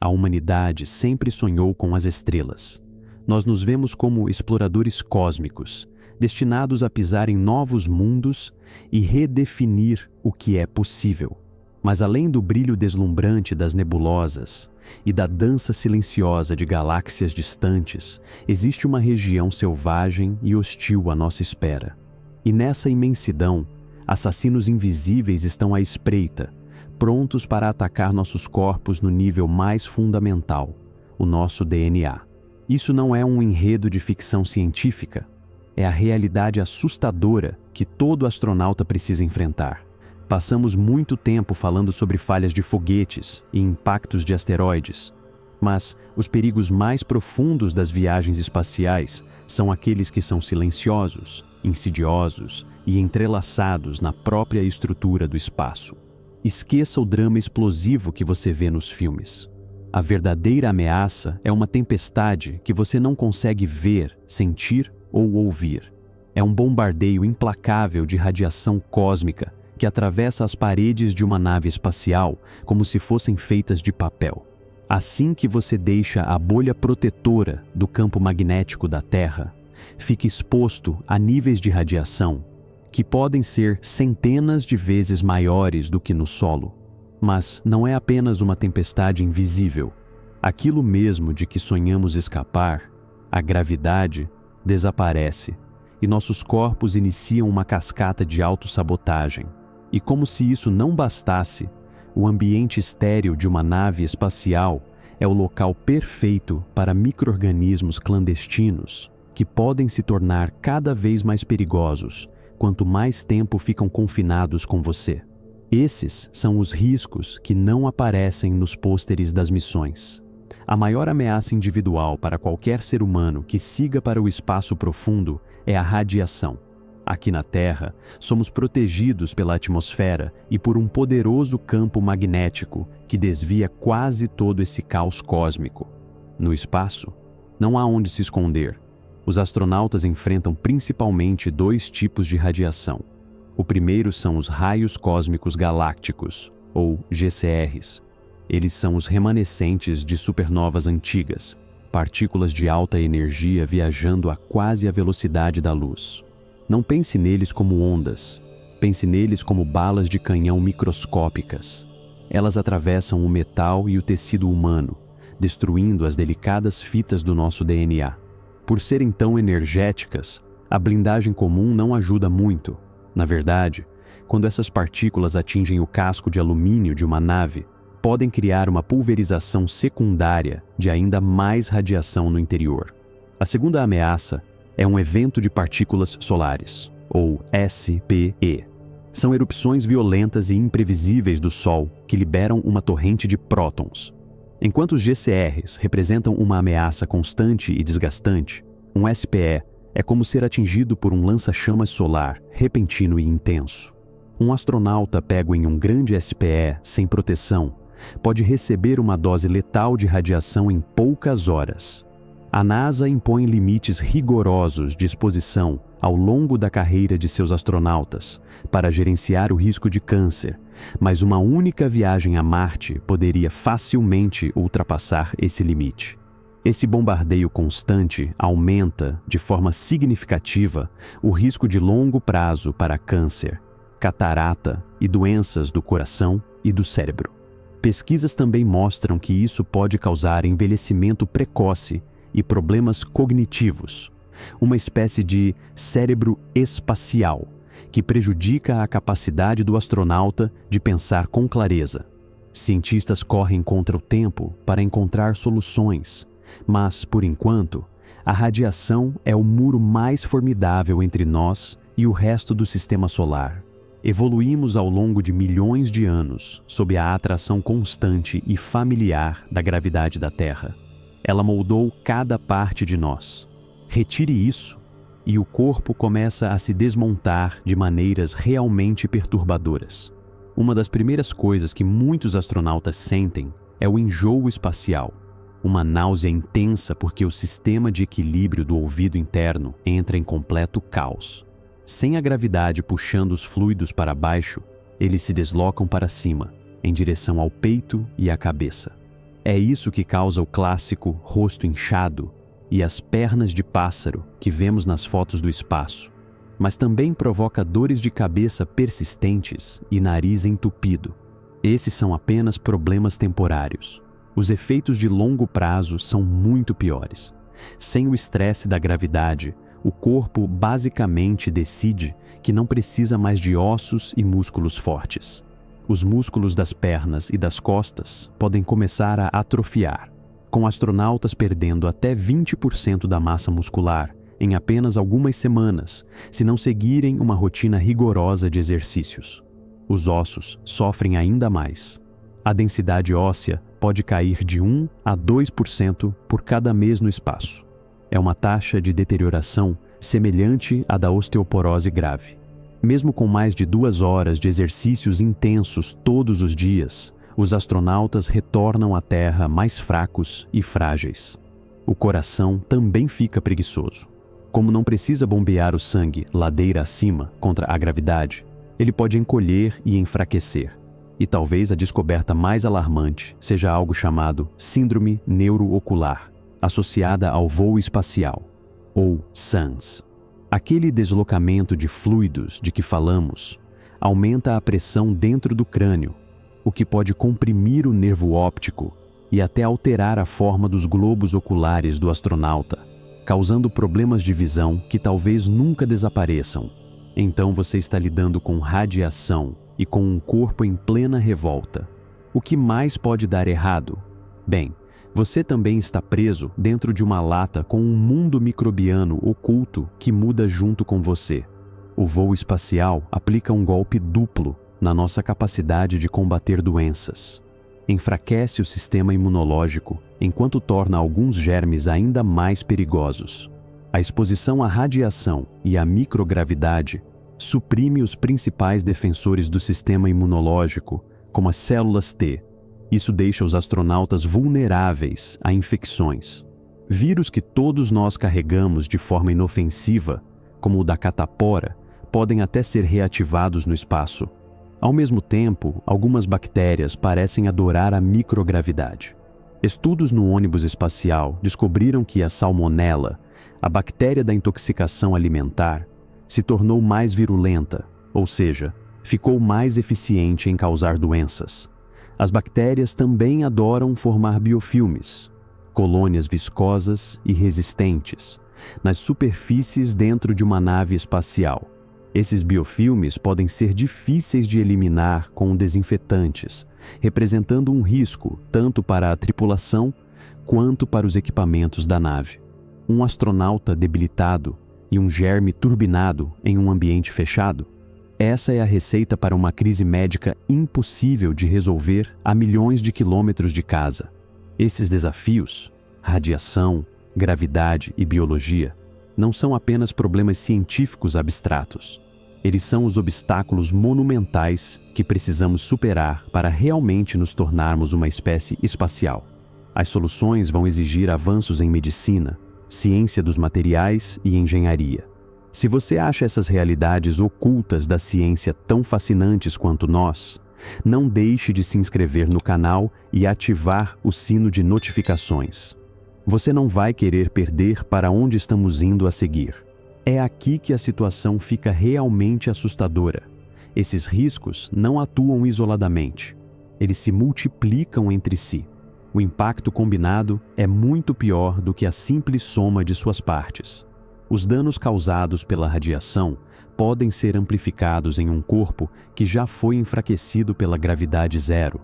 a humanidade sempre sonhou com as estrelas. Nós nos vemos como exploradores cósmicos, destinados a pisar em novos mundos e redefinir o que é possível. Mas além do brilho deslumbrante das nebulosas e da dança silenciosa de galáxias distantes, existe uma região selvagem e hostil à nossa espera. E nessa imensidão, assassinos invisíveis estão à espreita, prontos para atacar nossos corpos no nível mais fundamental, o nosso DNA. Isso não é um enredo de ficção científica, é a realidade assustadora que todo astronauta precisa enfrentar. Passamos muito tempo falando sobre falhas de foguetes e impactos de asteroides, mas os perigos mais profundos das viagens espaciais são aqueles que são silenciosos, insidiosos e entrelaçados na própria estrutura do espaço. Esqueça o drama explosivo que você vê nos filmes. A verdadeira ameaça é uma tempestade que você não consegue ver, sentir ou ouvir. É um bombardeio implacável de radiação cósmica que atravessa as paredes de uma nave espacial como se fossem feitas de papel. Assim que você deixa a bolha protetora do campo magnético da Terra, fica exposto a níveis de radiação que podem ser centenas de vezes maiores do que no solo. Mas não é apenas uma tempestade invisível. Aquilo mesmo de que sonhamos escapar, a gravidade, desaparece e nossos corpos iniciam uma cascata de autossabotagem. E como se isso não bastasse, o ambiente estéril de uma nave espacial é o local perfeito para micro-organismos clandestinos que podem se tornar cada vez mais perigosos quanto mais tempo ficam confinados com você. Esses são os riscos que não aparecem nos pôsteres das missões. A maior ameaça individual para qualquer ser humano que siga para o espaço profundo é a radiação. Aqui na Terra, somos protegidos pela atmosfera e por um poderoso campo magnético que desvia quase todo esse caos cósmico. No espaço, não há onde se esconder. Os astronautas enfrentam principalmente dois tipos de radiação. O primeiro são os raios cósmicos galácticos, ou GCRs. Eles são os remanescentes de supernovas antigas, partículas de alta energia viajando a quase a velocidade da luz. Não pense neles como ondas, pense neles como balas de canhão microscópicas. Elas atravessam o metal e o tecido humano, destruindo as delicadas fitas do nosso DNA. Por serem tão energéticas, a blindagem comum não ajuda muito. Na verdade, quando essas partículas atingem o casco de alumínio de uma nave, podem criar uma pulverização secundária de ainda mais radiação no interior. A segunda ameaça é um evento de partículas solares, ou SPE. São erupções violentas e imprevisíveis do Sol que liberam uma torrente de prótons. Enquanto os GCRs representam uma ameaça constante e desgastante, um SPE é como ser atingido por um lança-chamas solar repentino e intenso. Um astronauta pego em um grande SPE sem proteção pode receber uma dose letal de radiação em poucas horas. A NASA impõe limites rigorosos de exposição ao longo da carreira de seus astronautas para gerenciar o risco de câncer, mas uma única viagem a Marte poderia facilmente ultrapassar esse limite. Esse bombardeio constante aumenta, de forma significativa, o risco de longo prazo para câncer, catarata e doenças do coração e do cérebro. Pesquisas também mostram que isso pode causar envelhecimento precoce e problemas cognitivos, uma espécie de cérebro espacial, que prejudica a capacidade do astronauta de pensar com clareza. Cientistas correm contra o tempo para encontrar soluções, mas, por enquanto, a radiação é o muro mais formidável entre nós e o resto do sistema solar. Evoluímos ao longo de milhões de anos sob a atração constante e familiar da gravidade da Terra. Ela moldou cada parte de nós. Retire isso e o corpo começa a se desmontar de maneiras realmente perturbadoras. Uma das primeiras coisas que muitos astronautas sentem é o enjoo espacial, uma náusea intensa porque o sistema de equilíbrio do ouvido interno entra em completo caos. Sem a gravidade puxando os fluidos para baixo, eles se deslocam para cima, em direção ao peito e à cabeça. É isso que causa o clássico rosto inchado e as pernas de pássaro que vemos nas fotos do espaço, mas também provoca dores de cabeça persistentes e nariz entupido. Esses são apenas problemas temporários. Os efeitos de longo prazo são muito piores. Sem o estresse da gravidade, o corpo basicamente decide que não precisa mais de ossos e músculos fortes. Os músculos das pernas e das costas podem começar a atrofiar, com astronautas perdendo até 20% da massa muscular em apenas algumas semanas, se não seguirem uma rotina rigorosa de exercícios. Os ossos sofrem ainda mais. A densidade óssea pode cair de 1 a 2% por cada mês no espaço. É uma taxa de deterioração semelhante à da osteoporose grave. Mesmo com mais de 2 horas de exercícios intensos todos os dias, os astronautas retornam à Terra mais fracos e frágeis. O coração também fica preguiçoso. Como não precisa bombear o sangue ladeira acima contra a gravidade, ele pode encolher e enfraquecer. E talvez a descoberta mais alarmante seja algo chamado síndrome neuroocular, associada ao voo espacial, ou SANS. Aquele deslocamento de fluidos de que falamos aumenta a pressão dentro do crânio, o que pode comprimir o nervo óptico e até alterar a forma dos globos oculares do astronauta, causando problemas de visão que talvez nunca desapareçam. Então você está lidando com radiação e com um corpo em plena revolta. O que mais pode dar errado? Bem, você também está preso dentro de uma lata com um mundo microbiano oculto que muda junto com você. O voo espacial aplica um golpe duplo na nossa capacidade de combater doenças. Enfraquece o sistema imunológico, enquanto torna alguns germes ainda mais perigosos. A exposição à radiação e à microgravidade suprime os principais defensores do sistema imunológico, como as células T. Isso deixa os astronautas vulneráveis a infecções. Vírus que todos nós carregamos de forma inofensiva, como o da catapora, podem até ser reativados no espaço. Ao mesmo tempo, algumas bactérias parecem adorar a microgravidade. Estudos no ônibus espacial descobriram que a salmonela, a bactéria da intoxicação alimentar, se tornou mais virulenta, ou seja, ficou mais eficiente em causar doenças. As bactérias também adoram formar biofilmes, colônias viscosas e resistentes, nas superfícies dentro de uma nave espacial. Esses biofilmes podem ser difíceis de eliminar com desinfetantes, representando um risco tanto para a tripulação quanto para os equipamentos da nave. Um astronauta debilitado e um germe turbinado em um ambiente fechado? Essa é a receita para uma crise médica impossível de resolver a milhões de quilômetros de casa. Esses desafios, radiação, gravidade e biologia, não são apenas problemas científicos abstratos. Eles são os obstáculos monumentais que precisamos superar para realmente nos tornarmos uma espécie espacial. As soluções vão exigir avanços em medicina, ciência dos materiais e engenharia. Se você acha essas realidades ocultas da ciência tão fascinantes quanto nós, não deixe de se inscrever no canal e ativar o sino de notificações. Você não vai querer perder para onde estamos indo a seguir. É aqui que a situação fica realmente assustadora. Esses riscos não atuam isoladamente. Eles se multiplicam entre si. O impacto combinado é muito pior do que a simples soma de suas partes. Os danos causados pela radiação podem ser amplificados em um corpo que já foi enfraquecido pela gravidade zero.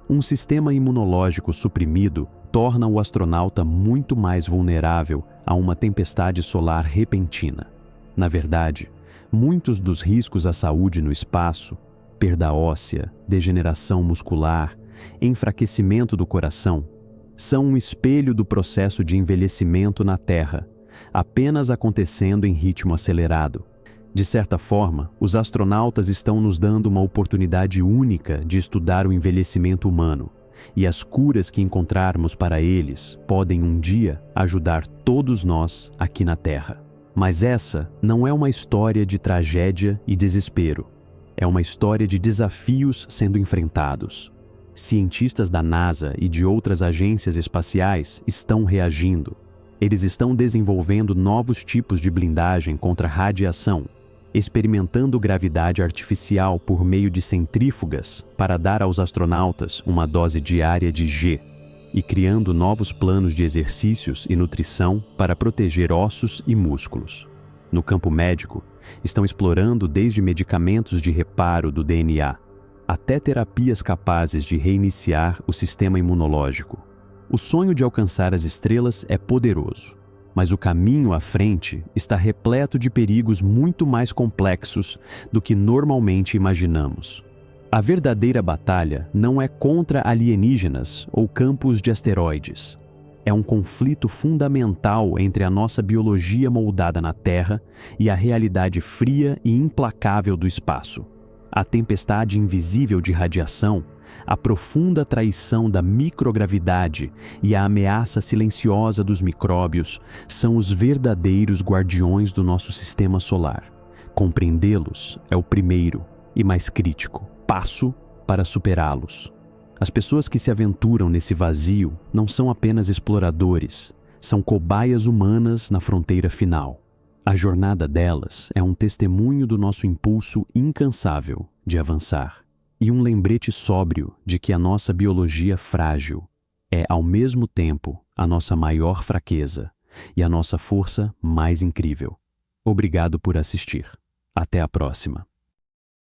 Um sistema imunológico suprimido torna o astronauta muito mais vulnerável a uma tempestade solar repentina. Na verdade, muitos dos riscos à saúde no espaço, perda óssea, degeneração muscular, enfraquecimento do coração, são um espelho do processo de envelhecimento na Terra, apenas acontecendo em ritmo acelerado. De certa forma, os astronautas estão nos dando uma oportunidade única de estudar o envelhecimento humano, e as curas que encontrarmos para eles podem um dia ajudar todos nós aqui na Terra. Mas essa não é uma história de tragédia e desespero. É uma história de desafios sendo enfrentados. Cientistas da NASA e de outras agências espaciais estão reagindo. Eles estão desenvolvendo novos tipos de blindagem contra radiação, experimentando gravidade artificial por meio de centrífugas para dar aos astronautas uma dose diária de G, e criando novos planos de exercícios e nutrição para proteger ossos e músculos. No campo médico, estão explorando desde medicamentos de reparo do DNA até terapias capazes de reiniciar o sistema imunológico. O sonho de alcançar as estrelas é poderoso, mas o caminho à frente está repleto de perigos muito mais complexos do que normalmente imaginamos. A verdadeira batalha não é contra alienígenas ou campos de asteroides. É um conflito fundamental entre a nossa biologia moldada na Terra e a realidade fria e implacável do espaço. A tempestade invisível de radiação, a profunda traição da microgravidade e a ameaça silenciosa dos micróbios são os verdadeiros guardiões do nosso sistema solar. Compreendê-los é o primeiro e mais crítico passo para superá-los. As pessoas que se aventuram nesse vazio não são apenas exploradores, são cobaias humanas na fronteira final. A jornada delas é um testemunho do nosso impulso incansável de avançar e um lembrete sóbrio de que a nossa biologia frágil é, ao mesmo tempo, a nossa maior fraqueza e a nossa força mais incrível. Obrigado por assistir. Até a próxima.